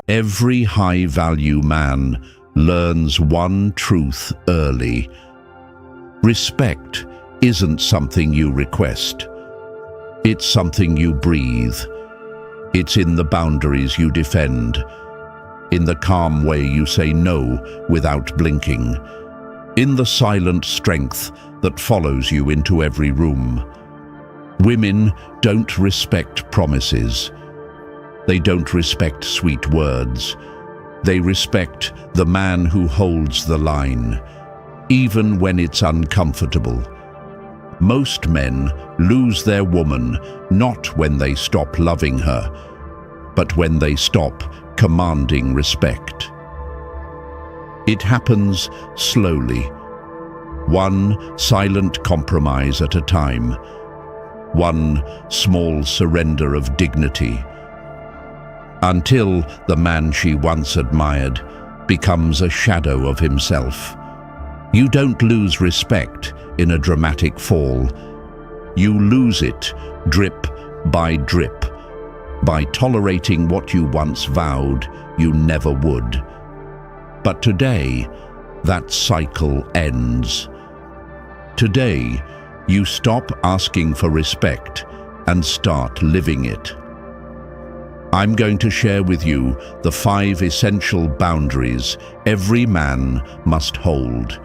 Every high-value man learns one truth early. Respect isn't something you request. It's something you breathe. It's in the boundaries you defend, in the calm way you say no without blinking, in the silent strength that follows you into every room. Women don't respect promises. They don't respect sweet words. They respect the man who holds the line, even when it's uncomfortable. Most men lose their woman not when they stop loving her, but when they stop commanding respect. It happens slowly, one silent compromise at a time, one small surrender of dignity, until the man she once admired becomes a shadow of himself. You don't lose respect in a dramatic fall. You lose it drip by drip, by tolerating what you once vowed you never would. But today, that cycle ends. Today, you stop asking for respect and start living it. I'm going to share with you the 5 essential boundaries every man must hold.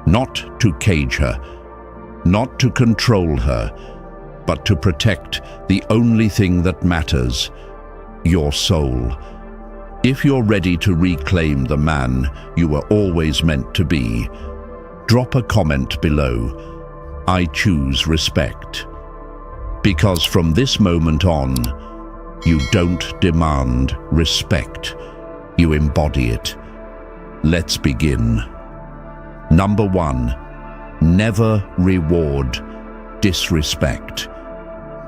Not to cage her, not to control her, but to protect the only thing that matters, your soul. If you're ready to reclaim the man you were always meant to be, drop a comment below. I choose respect. Because from this moment on, you don't demand respect, you embody it. Let's begin. Number 1, never reward disrespect.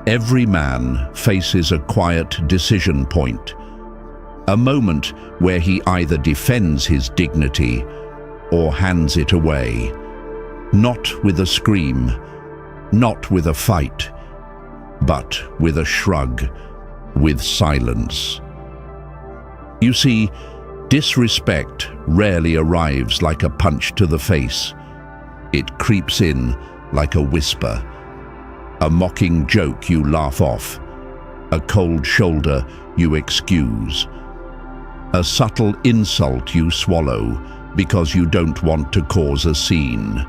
Every man faces a quiet decision point, a moment where he either defends his dignity or hands it away. Not with a scream, not with a fight, but with a shrug, with silence. You see, disrespect rarely arrives like a punch to the face. It creeps in like a whisper, a mocking joke you laugh off, a cold shoulder you excuse, a subtle insult you swallow because you don't want to cause a scene.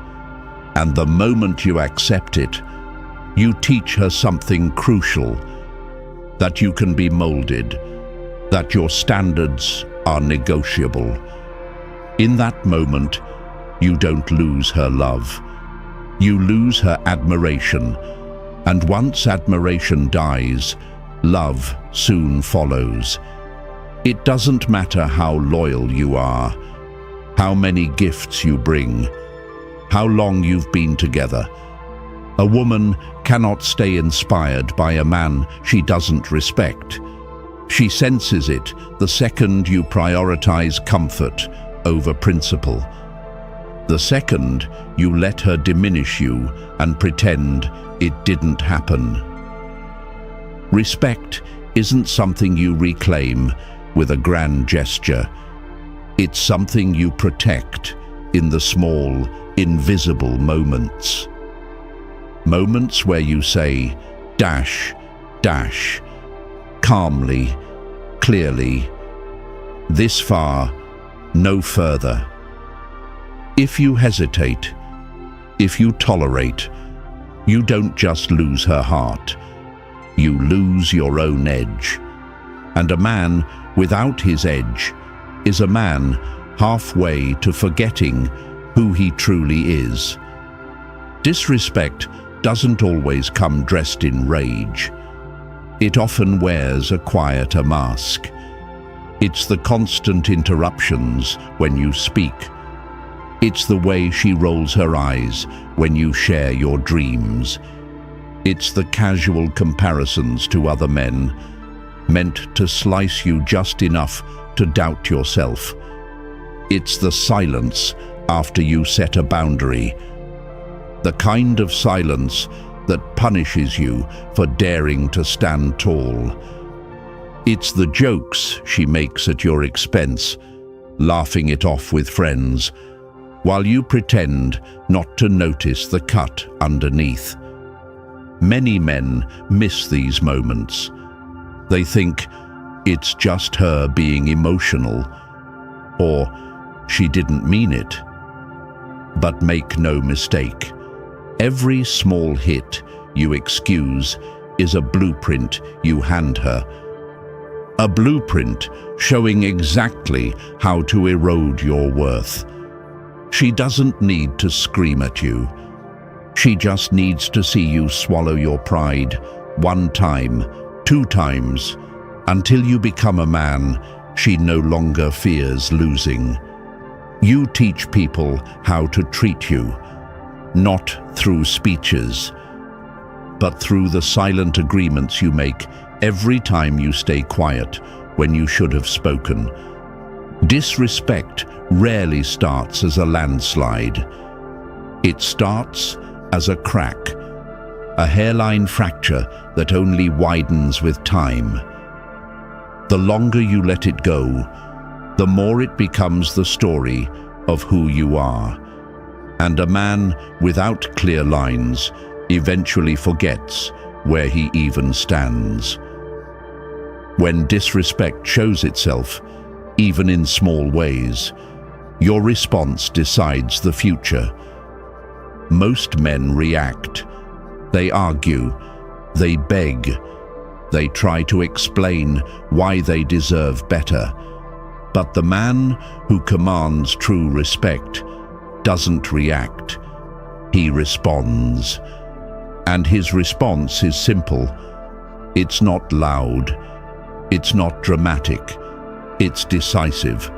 And the moment you accept it, you teach her something crucial: that you can be molded, that your standards are negotiable. In that moment, you don't lose her love. You lose her admiration, and once admiration dies, love soon follows. It doesn't matter how loyal you are, how many gifts you bring, how long you've been together. A woman cannot stay inspired by a man she doesn't respect. She senses it the second you prioritize comfort over principle. The second you let her diminish you and pretend it didn't happen. Respect isn't something you reclaim with a grand gesture. It's something you protect in the small, invisible moments. Moments where you say, dash, dash, calmly, clearly, this far, no further. If you hesitate, if you tolerate, you don't just lose her heart, you lose your own edge. And a man without his edge is a man halfway to forgetting who he truly is. Disrespect doesn't always come dressed in rage. It often wears a quieter mask. It's the constant interruptions when you speak. It's the way she rolls her eyes when you share your dreams. It's the casual comparisons to other men, meant to slice you just enough to doubt yourself. It's the silence after you set a boundary, the kind of silence that punishes you for daring to stand tall. It's the jokes she makes at your expense, laughing it off with friends, while you pretend not to notice the cut underneath. Many men miss these moments. They think it's just her being emotional, or she didn't mean it. But make no mistake, every small hit you excuse is a blueprint you hand her. A blueprint showing exactly how to erode your worth. She doesn't need to scream at you. She just needs to see you swallow your pride 1 time, 2 times, until you become a man she no longer fears losing. You teach people how to treat you, not through speeches, but through the silent agreements you make every time you stay quiet when you should have spoken. Disrespect rarely starts as a landslide. It starts as a crack, a hairline fracture that only widens with time. The longer you let it go, the more it becomes the story of who you are. And a man without clear lines eventually forgets where he even stands. When disrespect shows itself, even in small ways, your response decides the future. Most men react. They argue. They beg. They try to explain why they deserve better. But the man who commands true respect doesn't react. He responds. And his response is simple. It's not loud. It's not dramatic. It's decisive.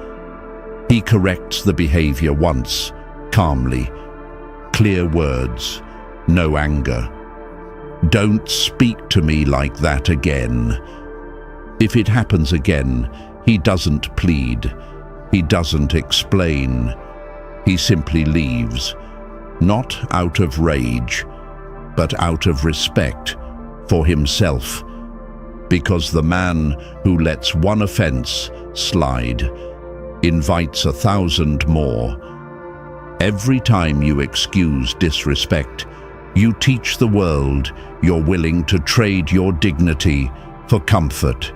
He corrects the behavior once, calmly. Clear words, no anger. Don't speak to me like that again. If it happens again, he doesn't plead. He doesn't explain. He simply leaves, not out of rage, but out of respect for himself. Because the man who lets one offense slide invites 1,000 more. Every time you excuse disrespect, you teach the world you're willing to trade your dignity for comfort.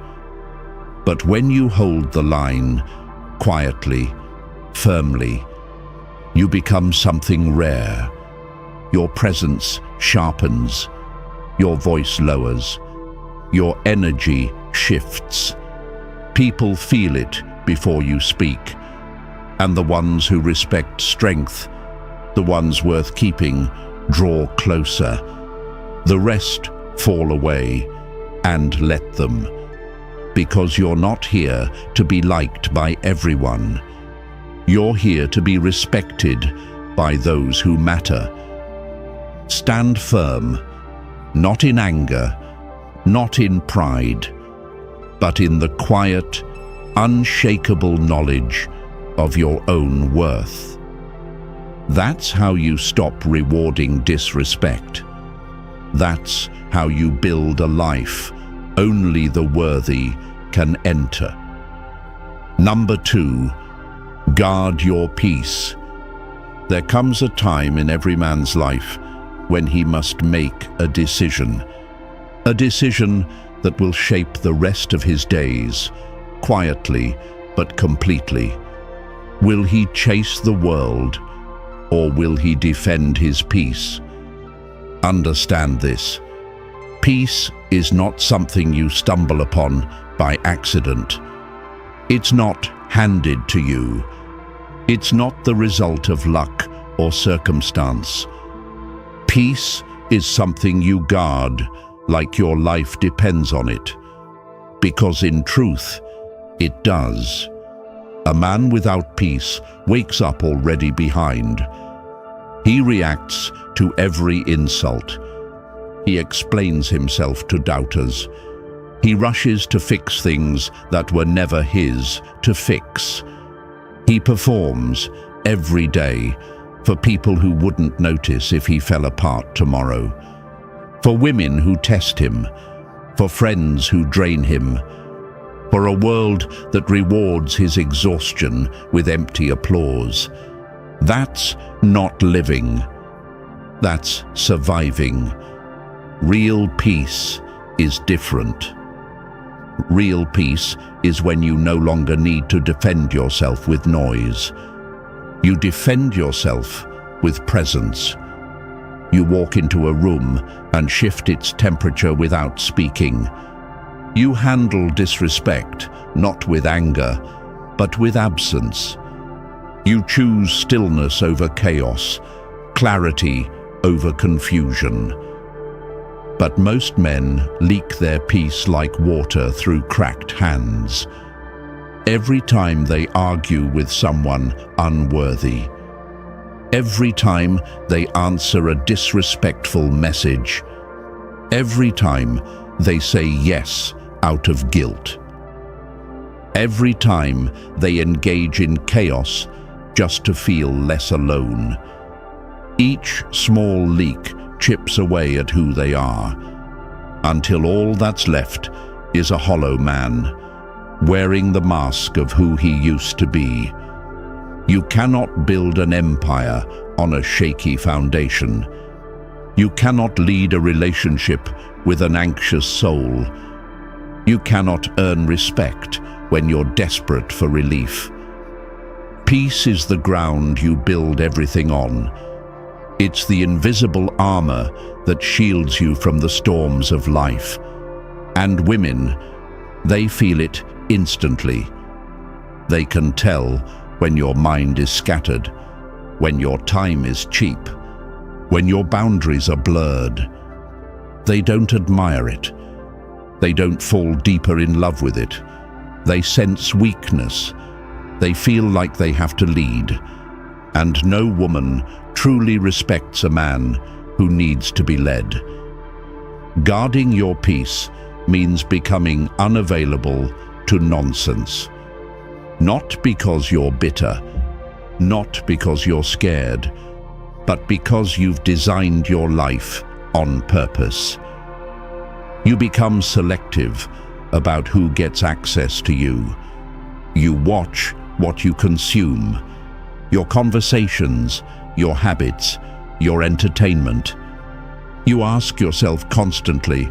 But when you hold the line, quietly, firmly, you become something rare. Your presence sharpens, your voice lowers, your energy shifts. People feel it before you speak, and the ones who respect strength, the ones worth keeping, draw closer. The rest fall away, and let them. Because you're not here to be liked by everyone. You're here to be respected by those who matter. Stand firm, not in anger, not in pride, but in the quiet, unshakable knowledge of your own worth. That's how you stop rewarding disrespect. That's how you build a life only the worthy can enter. Number 2, guard your peace. There comes a time in every man's life when he must make a decision that will shape the rest of his days, quietly but completely. Will he chase the world, or will he defend his peace? Understand this. Peace is not something you stumble upon by accident. It's not handed to you. It's not the result of luck or circumstance. Peace is something you guard like your life depends on it. Because in truth, it does. A man without peace wakes up already behind. He reacts to every insult. He explains himself to doubters. He rushes to fix things that were never his to fix. He performs every day for people who wouldn't notice if he fell apart tomorrow. For women who test him, for friends who drain him, for a world that rewards his exhaustion with empty applause. That's not living. That's surviving. Real peace is different. Real peace is when you no longer need to defend yourself with noise. You defend yourself with presence. You walk into a room and shift its temperature without speaking. You handle disrespect, not with anger, but with absence. You choose stillness over chaos, clarity over confusion. But most men leak their peace like water through cracked hands. Every time they argue with someone unworthy. Every time they answer a disrespectful message. Every time they say yes out of guilt. Every time they engage in chaos just to feel less alone. Each small leak chips away at who they are, until all that's left is a hollow man, wearing the mask of who he used to be. You cannot build an empire on a shaky foundation. You cannot lead a relationship with an anxious soul. You cannot earn respect when you're desperate for relief. Peace is the ground you build everything on. It's the invisible armor that shields you from the storms of life. And women, they feel it instantly. They can tell when your mind is scattered, when your time is cheap, when your boundaries are blurred. They don't admire it. They don't fall deeper in love with it. They sense weakness. They feel like they have to lead. And no woman truly respects a man who needs to be led. Guarding your peace means becoming unavailable to nonsense. Not because you're bitter, not because you're scared, but because you've designed your life on purpose. You become selective about who gets access to you. You watch what you consume, your conversations, your habits, your entertainment. You ask yourself constantly,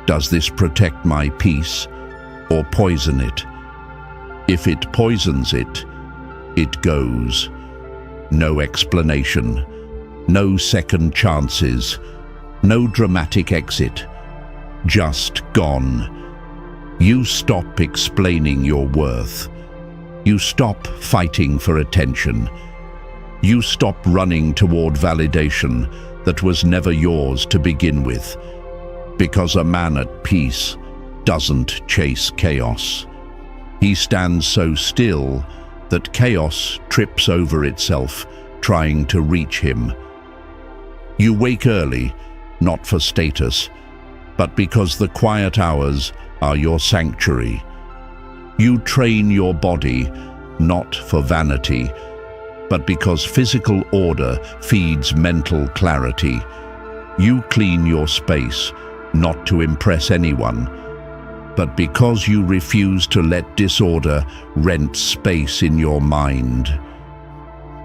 does this protect my peace or poison it? If it poisons it, it goes. No explanation, no second chances, no dramatic exit. Just gone. You stop explaining your worth. You stop fighting for attention. You stop running toward validation that was never yours to begin with. Because a man at peace doesn't chase chaos. He stands so still that chaos trips over itself, trying to reach him. You wake early, not for status, but because the quiet hours are your sanctuary. You train your body, not for vanity, but because physical order feeds mental clarity. You clean your space, not to impress anyone, but because you refuse to let disorder rent space in your mind.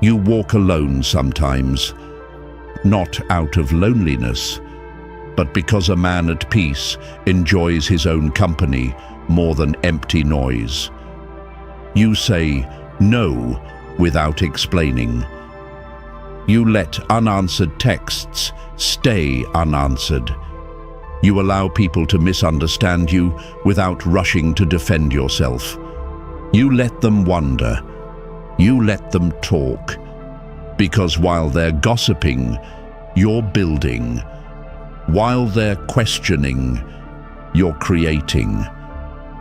You walk alone sometimes, not out of loneliness, but because a man at peace enjoys his own company more than empty noise. You say no without explaining. You let unanswered texts stay unanswered. You allow people to misunderstand you without rushing to defend yourself. You let them wonder. You let them talk. Because while they're gossiping, you're building. While they're questioning, you're creating.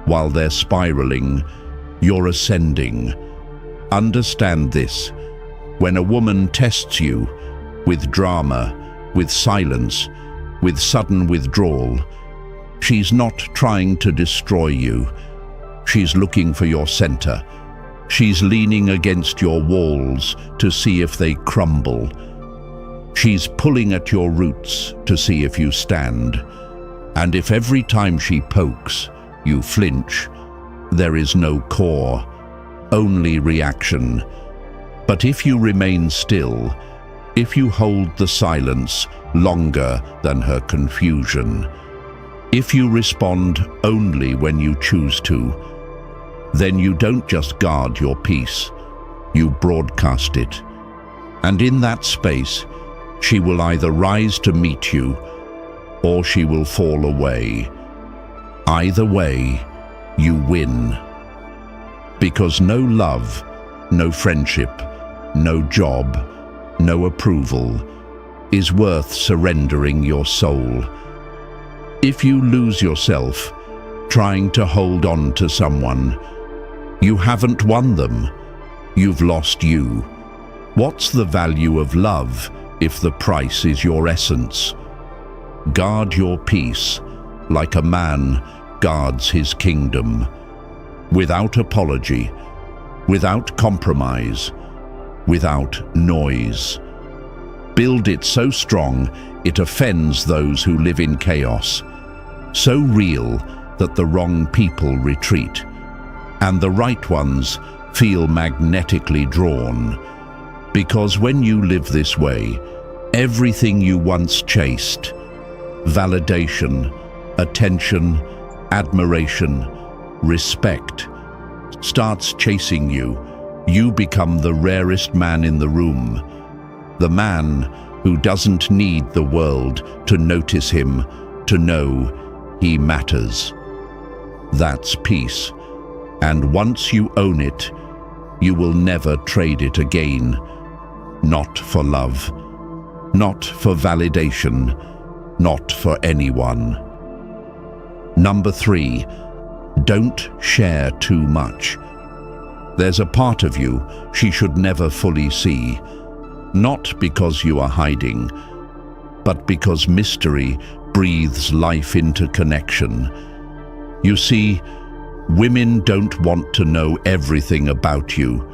While they're spiraling, you're ascending. Understand this. When a woman tests you with drama, with silence, with sudden withdrawal, she's not trying to destroy you. She's looking for your center. She's leaning against your walls to see if they crumble. She's pulling at your roots to see if you stand. And if every time she pokes, you flinch, there is no core, only reaction. But if you remain still, if you hold the silence longer than her confusion, if you respond only when you choose to, then you don't just guard your peace, you broadcast it. And in that space, she will either rise to meet you, or she will fall away. Either way, you win. Because no love, no friendship, no job, no approval is worth surrendering your soul. If you lose yourself trying to hold on to someone, you haven't won them, you've lost you. What's the value of love if the price is your essence? Guard your peace like a man guards his kingdom, without apology, without compromise, without noise. Build it so strong it offends those who live in chaos, so real that the wrong people retreat, and the right ones feel magnetically drawn. Because when you live this way, everything you once chased, validation, attention, admiration, respect, starts chasing you. You become the rarest man in the room, the man who doesn't need the world to notice him, to know he matters. That's peace, and once you own it, you will never trade it again. Not for love, not for validation, not for anyone. Number 3, don't share too much. There's a part of you she should never fully see, not because you are hiding, but because mystery breathes life into connection. You see, women don't want to know everything about you,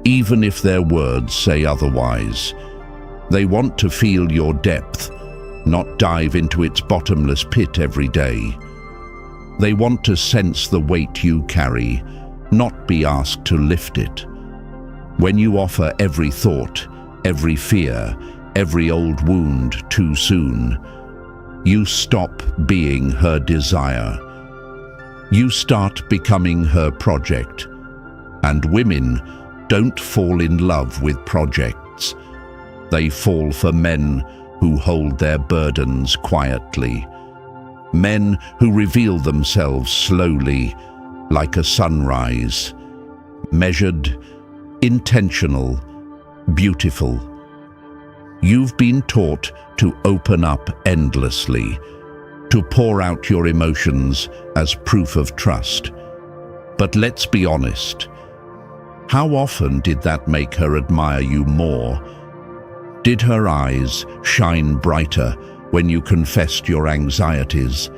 even if their words say otherwise. They want to feel your depth, not dive into its bottomless pit every day. They want to sense the weight you carry, not be asked to lift it. When you offer every thought, every fear, every old wound too soon, you stop being her desire. You start becoming her project. And women don't fall in love with projects. They fall for men who hold their burdens quietly. Men who reveal themselves slowly, like a sunrise, measured, intentional, beautiful. You've been taught to open up endlessly, to pour out your emotions as proof of trust. But let's be honest, how often did that make her admire you more? Did her eyes shine brighter when you confessed your anxieties?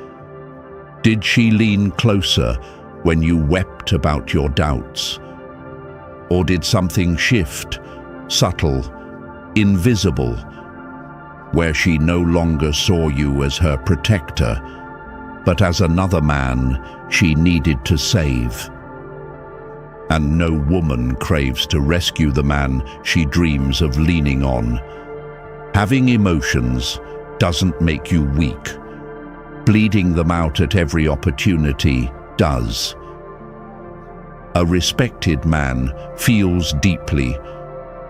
Did she lean closer when you wept about your doubts? Or did something shift, subtle, invisible, where she no longer saw you as her protector, but as another man she needed to save? And no woman craves to rescue the man she dreams of leaning on. Having emotions doesn't make you weak. Bleeding them out at every opportunity does. A respected man feels deeply,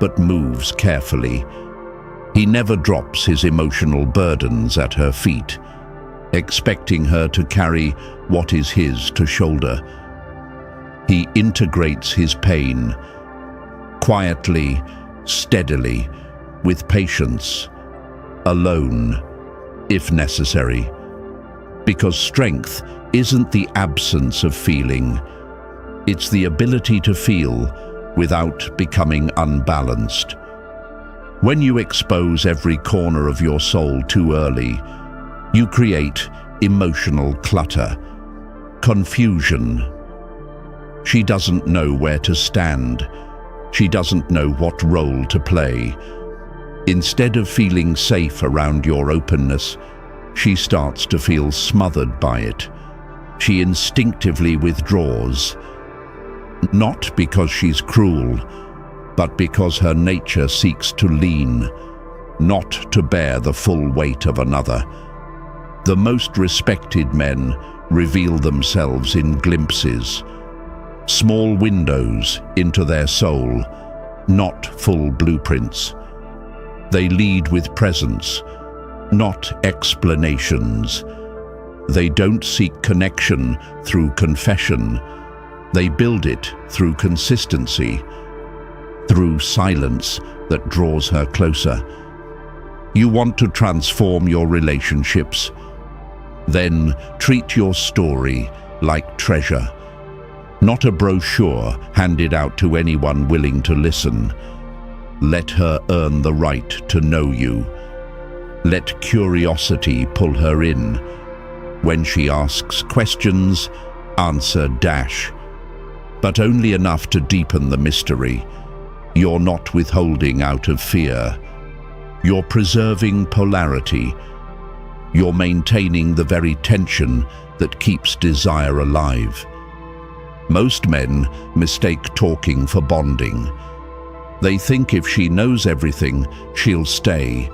but moves carefully. He never drops his emotional burdens at her feet, expecting her to carry what is his to shoulder. He integrates his pain, quietly, steadily, with patience, alone, if necessary. Because strength isn't the absence of feeling, it's the ability to feel without becoming unbalanced. When you expose every corner of your soul too early, you create emotional clutter, confusion. She doesn't know where to stand. She doesn't know what role to play. Instead of feeling safe around your openness, she starts to feel smothered by it. she instinctively withdraws, not because she's cruel, but because her nature seeks to lean, not to bear the full weight of another. The most respected men reveal themselves in glimpses, small windows into their soul, not full blueprints. They lead with presence, not explanations. They don't seek connection through confession. They build it through consistency, through silence that draws her closer. You want to transform your relationships? Then treat your story like treasure, not a brochure handed out to anyone willing to listen. Let her earn the right to know you. Let curiosity pull her in. When she asks questions, answer dash, but only enough to deepen the mystery. You're not withholding out of fear. You're preserving polarity. You're maintaining the very tension that keeps desire alive. Most men mistake talking for bonding. They think if she knows everything, she'll stay.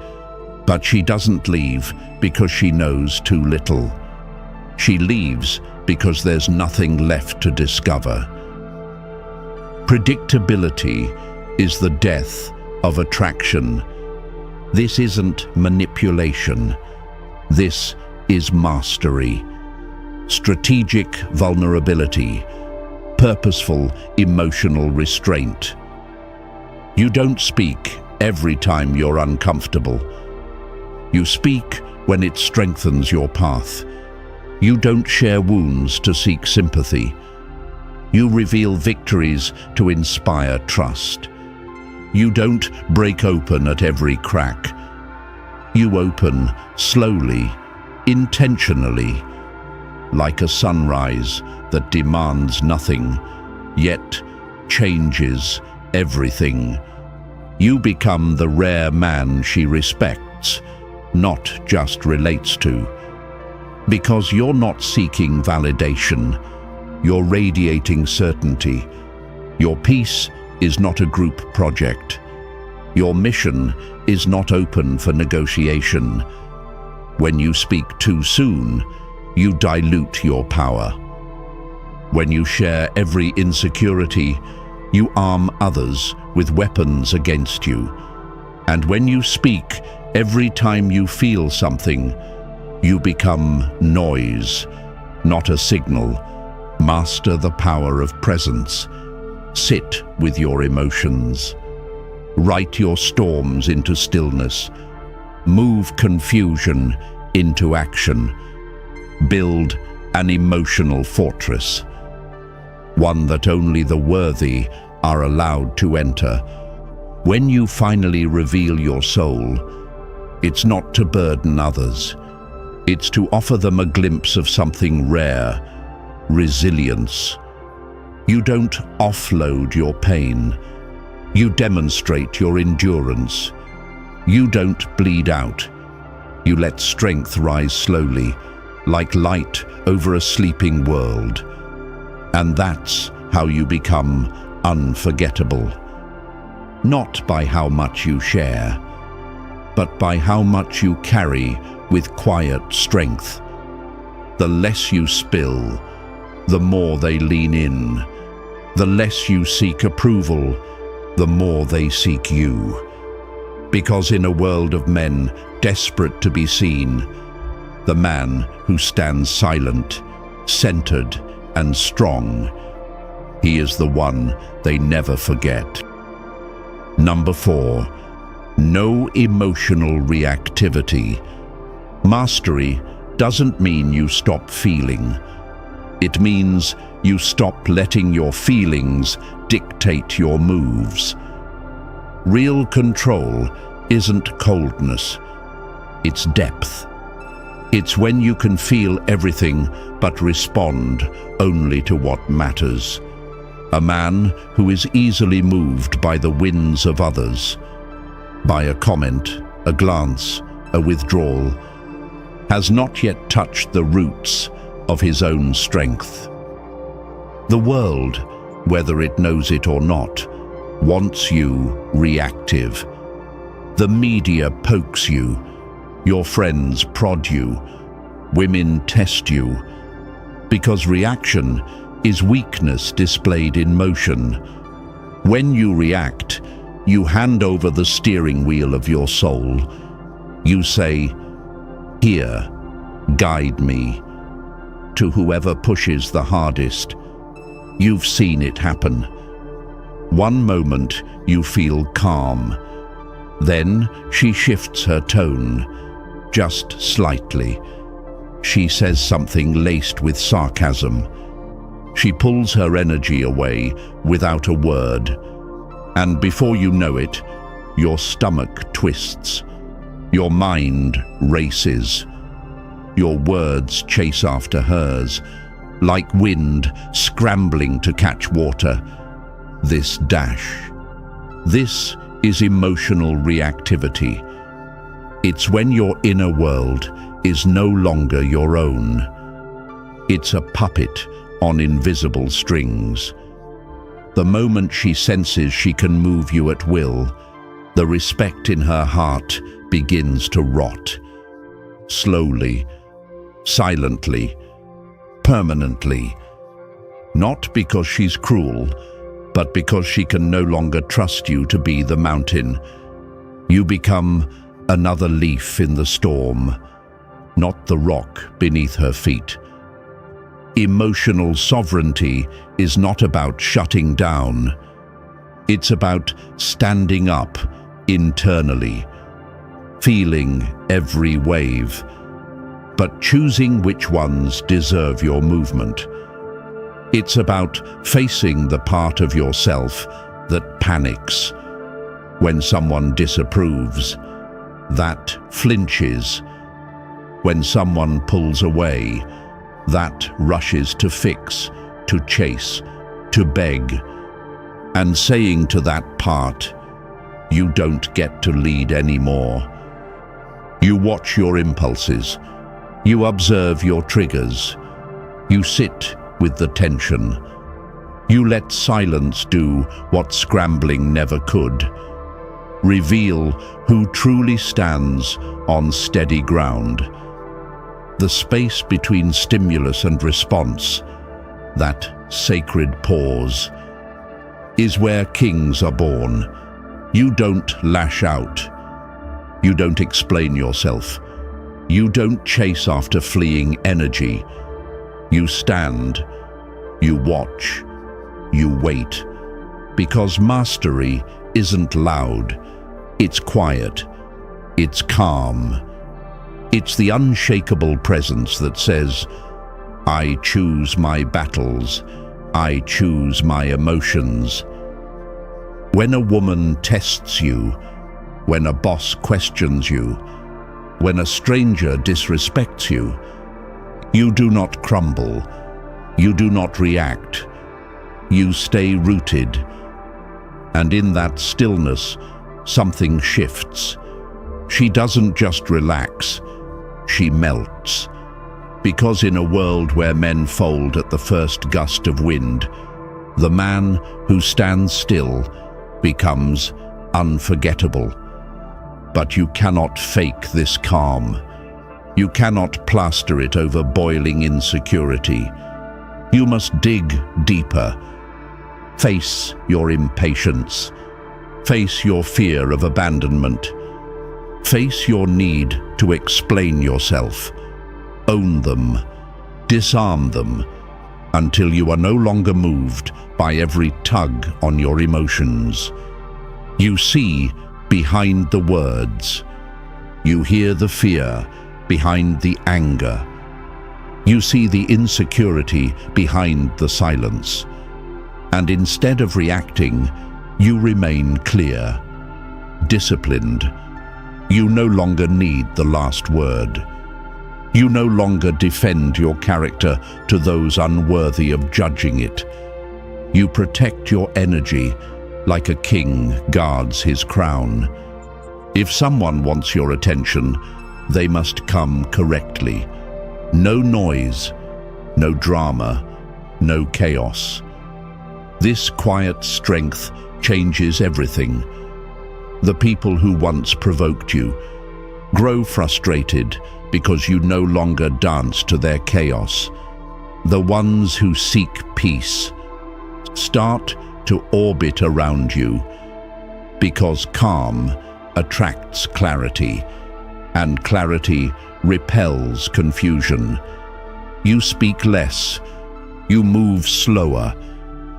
But she doesn't leave because she knows too little. She leaves because there's nothing left to discover. Predictability is the death of attraction. This isn't manipulation. This is mastery. Strategic vulnerability. Purposeful emotional restraint. You don't speak every time you're uncomfortable. You speak when it strengthens your path. You don't share wounds to seek sympathy. You reveal victories to inspire trust. You don't break open at every crack. You open slowly, intentionally, like a sunrise that demands nothing, yet changes everything. You become the rare man she respects, not just relates to. Because you're not seeking validation, you're radiating certainty. Your peace is not a group project. Your mission is not open for negotiation. When you speak too soon, you dilute your power. When you share every insecurity, you arm others with weapons against you. And when you speak every time you feel something, you become noise, not a signal. Master the power of presence. Sit with your emotions. Write your storms into stillness. Move confusion into action. Build an emotional fortress, one that only the worthy are allowed to enter. When you finally reveal your soul, it's not to burden others. It's to offer them a glimpse of something rare, resilience. You don't offload your pain. You demonstrate your endurance. You don't bleed out. You let strength rise slowly, like light over a sleeping world. And that's how you become unforgettable. Not by how much you share, but by how much you carry with quiet strength. The less you spill, the more they lean in. The less you seek approval, the more they seek you. Because in a world of men desperate to be seen, the man who stands silent, centered, and strong, he is the one they never forget. Number 4, no emotional reactivity. Mastery doesn't mean you stop feeling. It means you stop letting your feelings dictate your moves. Real control isn't coldness, it's depth. It's when you can feel everything but respond only to what matters. A man who is easily moved by the whims of others, by a comment, a glance, a withdrawal, has not yet touched the roots of his own strength. The world, whether it knows it or not, wants you reactive. The media pokes you, your friends prod you, women test you, because reaction is weakness displayed in motion. When you react, you hand over the steering wheel of your soul. You say, "Here, guide me," to whoever pushes the hardest. You've seen it happen. One moment you feel calm. Then she shifts her tone, just slightly. She says something laced with sarcasm. She pulls her energy away without a word. And before you know it, your stomach twists. Your mind races. Your words chase after hers, like wind scrambling to catch water. This dash. This is emotional reactivity. It's when your inner world is no longer your own. It's a puppet on invisible strings. The moment she senses she can move you at will, the respect in her heart begins to rot. Slowly, silently, permanently. Not because she's cruel, but because she can no longer trust you to be the mountain. You become another leaf in the storm, not the rock beneath her feet. Emotional sovereignty is not about shutting down. It's about standing up internally, feeling every wave, but choosing which ones deserve your movement. It's about facing the part of yourself that panics when someone disapproves, that flinches when someone pulls away, that rushes to fix, to chase, to beg, and saying to that part, "You don't get to lead anymore." You watch your impulses, you observe your triggers, you sit with the tension. You let silence do what scrambling never could. Reveal who truly stands on steady ground. The space between stimulus and response, that sacred pause, is where kings are born. You don't lash out. You don't explain yourself. You don't chase after fleeing energy. You stand, you watch, you wait. Because mastery isn't loud. It's quiet. It's calm. It's the unshakable presence that says, "I choose my battles. I choose my emotions." When a woman tests you, when a boss questions you, when a stranger disrespects you, you do not crumble. You do not react. You stay rooted. And in that stillness, something shifts. She doesn't just relax. She melts. Because in a world where men fold at the first gust of wind, the man who stands still becomes unforgettable. But you cannot fake this calm. You cannot plaster it over boiling insecurity. You must dig deeper. Face your impatience. Face your fear of abandonment. Face your need to explain yourself. Own them. Disarm them until you are no longer moved by every tug on your emotions. You see behind the words. You hear the fear behind the anger. You see the insecurity behind the silence. And instead of reacting, you remain clear, disciplined. You no longer need the last word. You no longer defend your character to those unworthy of judging it. You protect your energy like a king guards his crown. If someone wants your attention, they must come correctly. No noise, no drama, no chaos. This quiet strength changes everything. The people who once provoked you grow frustrated because you no longer dance to their chaos. The ones who seek peace start to orbit around you because calm attracts clarity, and clarity repels confusion. You speak less, you move slower,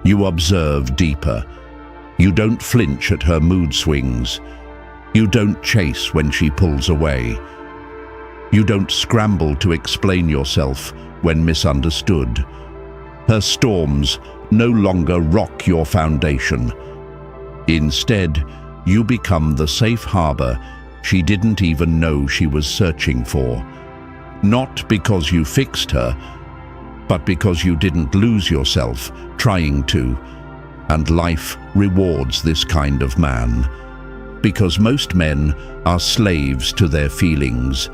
you observe deeper. You don't flinch at her mood swings. You don't chase when she pulls away. You don't scramble to explain yourself when misunderstood. Her storms no longer rock your foundation. Instead, you become the safe harbor she didn't even know she was searching for. Not because you fixed her, but because you didn't lose yourself trying to. And life rewards this kind of man. Because most men are slaves to their feelings,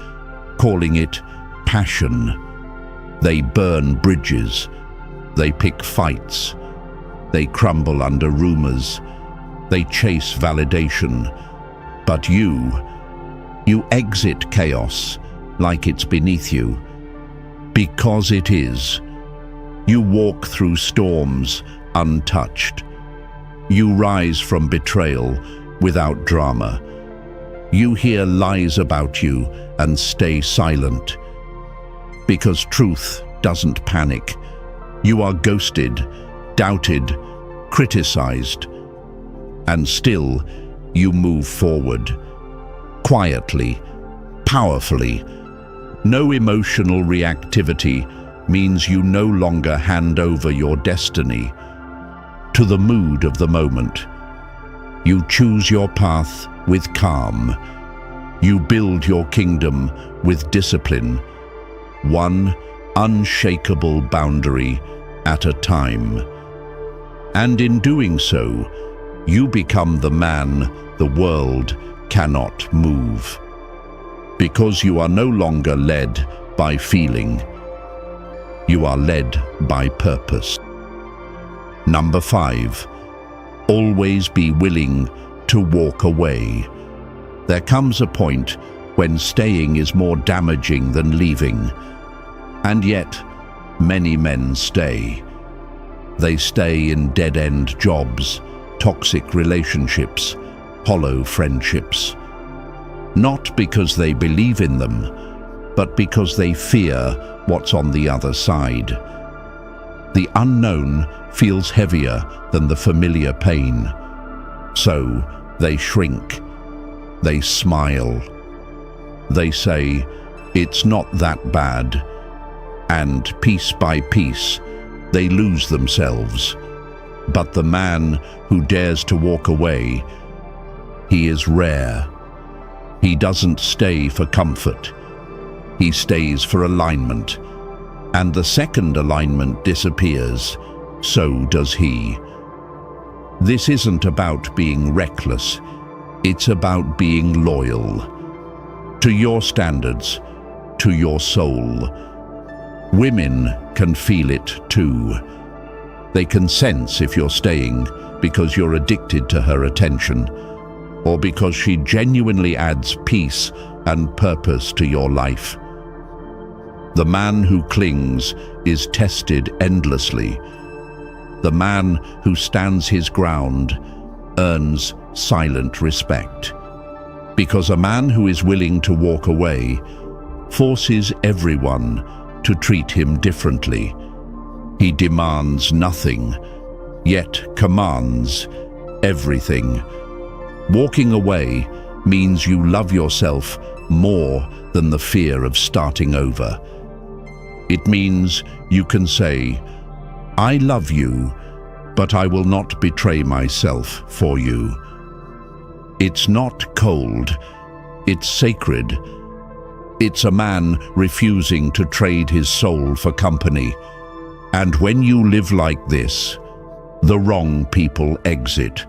calling it passion. They burn bridges. They pick fights. They crumble under rumors. They chase validation. But you exit chaos like it's beneath you. Because it is. You walk through storms untouched. You rise from betrayal without drama. You hear lies about you and stay silent. Because truth doesn't panic. You are ghosted, doubted, criticized. And still, you move forward. Quietly, powerfully. No emotional reactivity means you no longer hand over your destiny to the mood of the moment. You choose your path with calm. You build your kingdom with discipline, one unshakable boundary at a time. And in doing so, you become the man the world cannot move. Because you are no longer led by feeling. You are led by purpose. Number 5, always be willing to walk away. There comes a point when staying is more damaging than leaving. And yet, many men stay. They stay in dead-end jobs, toxic relationships, hollow friendships. Not because they believe in them, but because they fear what's on the other side. The unknown feels heavier than the familiar pain. So they shrink. They smile. They say, "It's not that bad." And piece by piece, they lose themselves. But the man who dares to walk away, he is rare. He doesn't stay for comfort. He stays for alignment. And the second alignment disappears, so does he. This isn't about being reckless. It's about being loyal. To your standards, to your soul. Women can feel it too. They can sense if you're staying because you're addicted to her attention, or because she genuinely adds peace and purpose to your life. The man who clings is tested endlessly. The man who stands his ground earns silent respect. Because a man who is willing to walk away forces everyone to treat him differently. He demands nothing, yet commands everything. Walking away means you love yourself more than the fear of starting over. It means you can say, "I love you, but I will not betray myself for you." It's not cold, it's sacred. It's a man refusing to trade his soul for company. And when you live like this, the wrong people exit,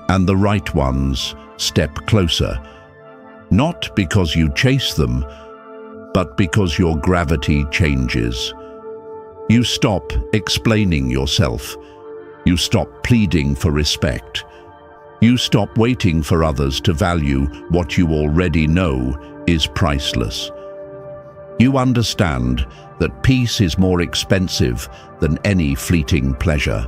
and the right ones step closer. Not because you chase them, but because your gravity changes. You stop explaining yourself. You stop pleading for respect. You stop waiting for others to value what you already know is priceless. You understand that peace is more expensive than any fleeting pleasure.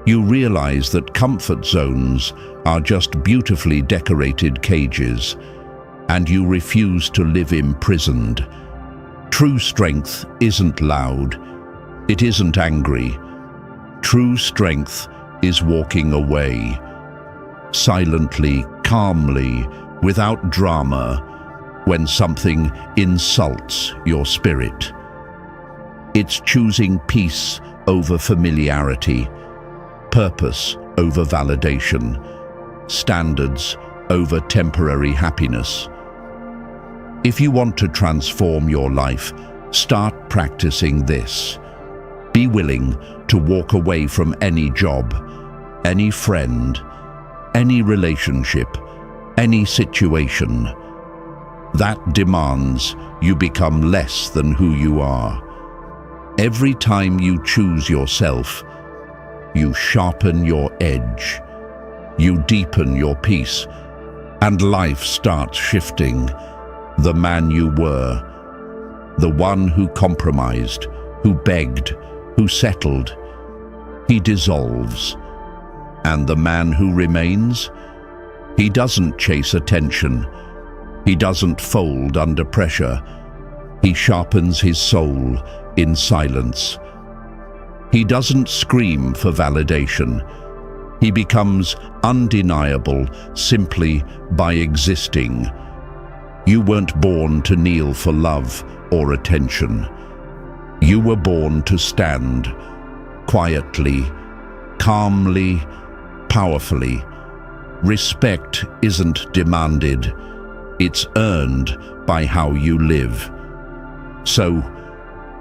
You realize that comfort zones are just beautifully decorated cages, and you refuse to live imprisoned. True strength isn't loud. It isn't angry. True strength is walking away, silently, calmly, without drama, when something insults your spirit. It's choosing peace over familiarity, purpose over validation, standards over temporary happiness. If you want to transform your life, start practicing this. Be willing to walk away from any job, any friend, any relationship, any situation that demands you become less than who you are. Every time you choose yourself, you sharpen your edge, you deepen your peace, and life starts shifting. The man you were, the one who compromised, who begged, who settled, he dissolves. And the man who remains, he doesn't chase attention. He doesn't fold under pressure. He sharpens his soul in silence. He doesn't scream for validation. He becomes undeniable simply by existing. You weren't born to kneel for love or attention. You were born to stand quietly, calmly, powerfully. Respect isn't demanded. It's earned by how you live. So,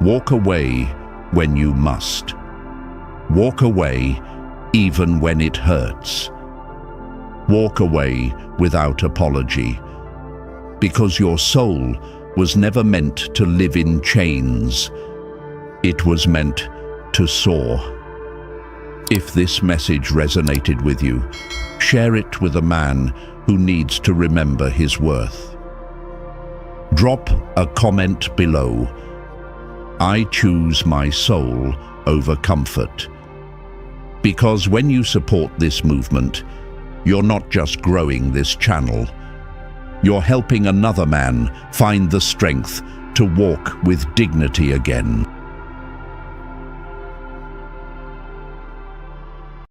walk away when you must. Walk away even when it hurts. Walk away without apology. Because your soul was never meant to live in chains. It was meant to soar. If this message resonated with you, share it with a man who needs to remember his worth. Drop a comment below. I choose my soul over comfort. Because when you support this movement, you're not just growing this channel, you're helping another man find the strength to walk with dignity again.